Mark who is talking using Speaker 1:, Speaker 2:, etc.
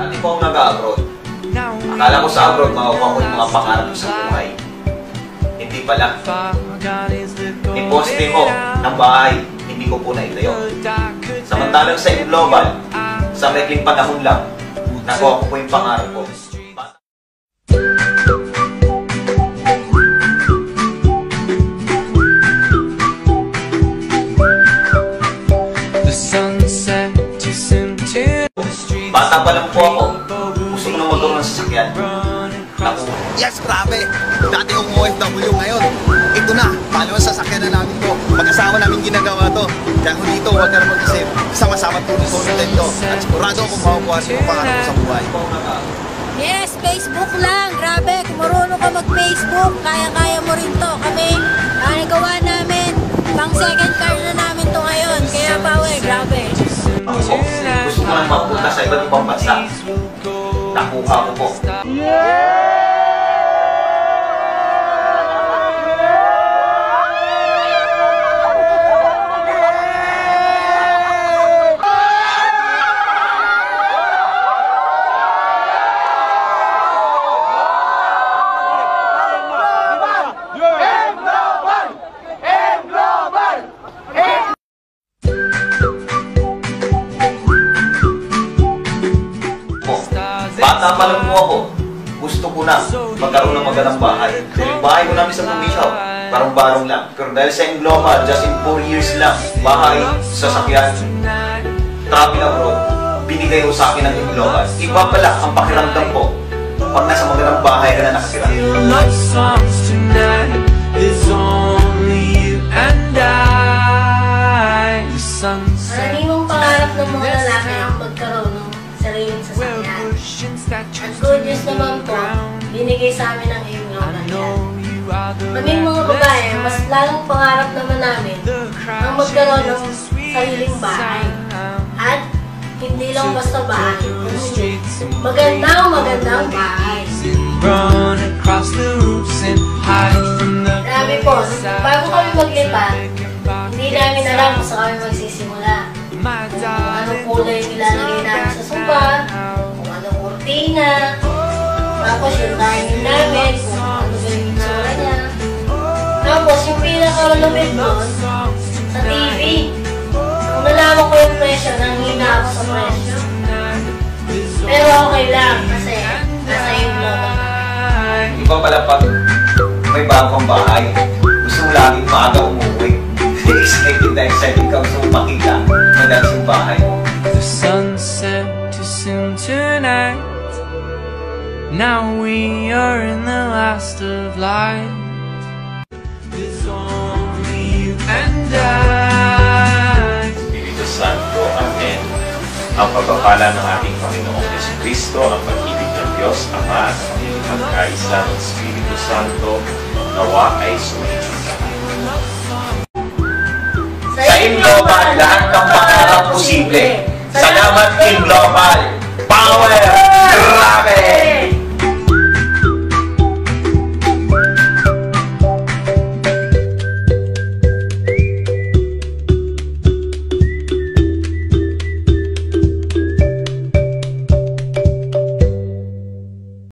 Speaker 1: Dati po ako nag-abroad. Akala ko sa abroad makukuha ko yung mga pangarap ko sa buhay. Hindi pala. Iposte mo ng bahay, hindi ko po naitayo. Samantalang sa global, sa maikling panahon lang, nakuha ko po yung pangarap ko. Bata pa lang po ako. Gusto ko na magkaroon ng sasakyan.
Speaker 2: Yes, grabe! Dati akong OFW ngayon. Ito na, paano ang sasakyan na namin to? Mag-asawa namin ginagawa to. Kaya kung dito, huwag ka na mag-isip. Sama-sama tulong-tulong dito. At sigurado akong makukuha sa pangarap ko sa buhay.
Speaker 3: Yes, Facebook lang. Grabe, kung marunong ka mag-Facebook, kaya-kaya mo rin to. Kami, nagawa namin. Pang second car na namin to ngayon. Kaya power, grabe.
Speaker 1: Ako, gusto ko lang mapunta sa iba't ibang bansa. Nakuha ko po. Bata pa lang po ako, gusto ko na magkaroon ng magandang bahay. Dahil bahay ko namin sa probinsya, barong-barong lang. Pero dahil sa global, just in 4 years lang, bahay, sasakyan, travel abroad, binigay ko sa akin ng global. Iba pala ang pakiramdam ko pag nasa magandang bahay ka na nakatira.
Speaker 3: Maraming pangarap ng mga lalaki ang magkaroon ng sariling sasakyan. Ang good news naman po, binigay sa amin ng global yan. Kaming mga babae, mas lalong pangarap naman namin ang magkaroon ng sariling bahay. At hindi lang basta bahay, magandang bahay. Grabe po, bago kami maglipat, hindi namin alam kung saan kami magsisimula. Kung anong kulay nilalagay namin sa sofa, kung anong kurtina, tapos yung dining namin, kung ano ba yung itsura niya. Tapos yung pinaka-lumit doon, sa TV. Kung nalaman ko yung presyo, nanghina ako sa presyo. Pero okay lang, kasi nasa yung global.
Speaker 1: Iba pala pag may bagong bahay, gusto mo laging maaga umuwi. Excited na excited ka gusto mo makita maganda yung bahay.
Speaker 4: The sunset too soon tonight. Now we are in the last of light. There's only you and I.
Speaker 5: Espiritu Santo, Amen. Ang pagpapala ng ating Panginoong Jesucristo, ang pag-ibig ng Diyos Ama at ang pagkaisa ng Espiritu Santo, nawa ay sumainyo.
Speaker 1: Sa Global, lahat ng pangarap posible. Salamat Team Global! Power! Grabe!